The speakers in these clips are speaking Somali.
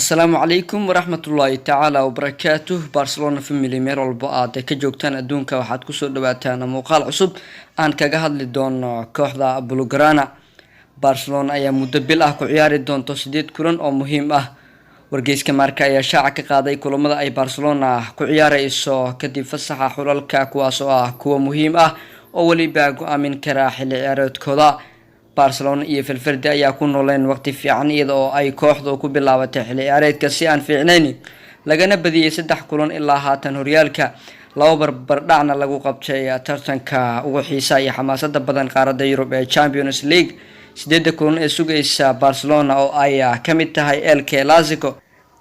السلام عليكم ورحمة الله تعالى وبركاته. برشلونة في مليمير والبعض كجوكتان أدونك وحد كسر دواتان موقع عصب أن كجهد لدون كوحدة بلوغرانا. برشلونة أي مدبل كعيار دون تصديد كلن أو مهم ورجيس كماركا يا شاعك قاضي كل مدة أي برشلونة كعيار إسو كدي فسحة حلالك كواسوا كوا مهم أولي باقو أمين كراح العيارات كذا. برشلونة iyo filfirdi ayaa ku nooleen waqti fiican iyadoo ay kooxdu ku bilaabatay xilli ciyaareedka si aan fiicnayn lagana badiyay 3 kulan ilaa haatan horyaalka laba barbardhacna lagu qabtay tartanka ugu xiisaha iyo xamaasadda badan qaaradda Yurub ee Champions League 8 kulan ee sugaysa Barcelona oo ay ka mid tahay El Clasico.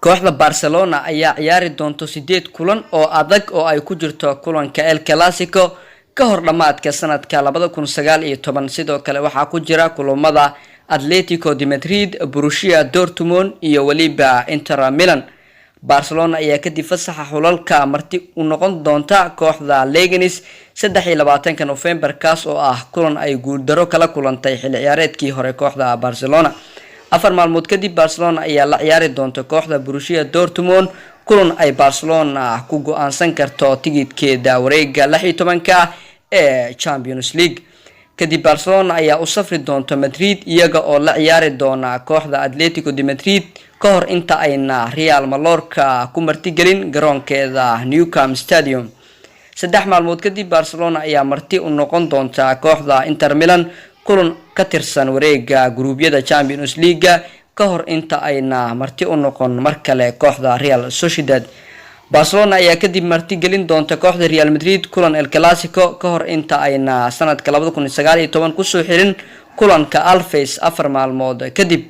kooxda Barcelona ayaa ciyaari doonto 8 kulan oo adag oo ay ku jirto kulanka El Clasico kahor dhamaadka sanadka 2019 sidoo kale waxa ku jira kulamada Atletico de Madrid, Borussia Dortmund iyo waliba Inter Milan. Barcelona ayaa ka difasaxa xulalka marti u noqon doonta kooxda Leganes 23 November kaas oo kulan ay guul daro kala kulantay xilli ciyaareedkii hore kooxda Barcelona. 4 maalmood kadib Barcelona ayaa la ciyaari doonta kooxda Borussia Dortmund kulan ay Barcelona ku go'aansan karto tigidhkeeda wareegga 16 ee Champions League. kadib Barcelona ayaa u safri doonta Madrid iyaga oo la ciyaari doona kooxda Atletico de Madrid kahor inta ayna Real Mallorca ku martigelin garoonkeeda Nou Camp Stadium. 3 maalmood kadib Barcelona ayaa marti u noqon doonta kooxda Inter Milan kulan ka tirsan wareegga guruubyada Champions League kahor inta ayna marti u noqon markale kooxda Real Sociedad. Barcelona ayaa kadib marti gelin doonta kooxda Real Madrid kulan El Clasico kahor inta ayna sanadka 2019 ku soo xirin kulanka Alves 4 maalmood kadib.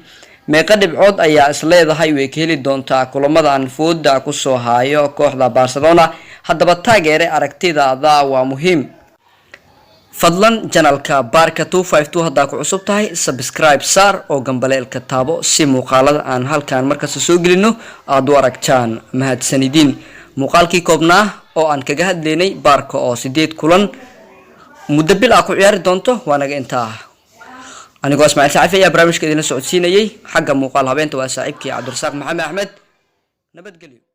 meeqa dhibcood ayaa isleedahay way ka heli doontaa kulamadan fooda ku soo haayo kooxda Barcelona. haddaba taageere aragtidaada waa muhiim. fadlan channelka Barca 252 hadda ku cusub tahay subscribe saar oo gambaleelka taabo si muuqaalada aan halkaan markaas soo gelino aad u aragtaan. mahadsanidin. muuqaalkii koobnaa oo aan kaga hadlaynay Barca oo 8 kulan muddo bil ku ciyaari doonto waa naga intaa. anigoo Ismaaciil Saafi ayaa barnaamijka idin socodsiinayay xagga muuqaal habeenta waa saaxiibkii Cabdirasaaq Maxamed Axmed. nabadgelyo.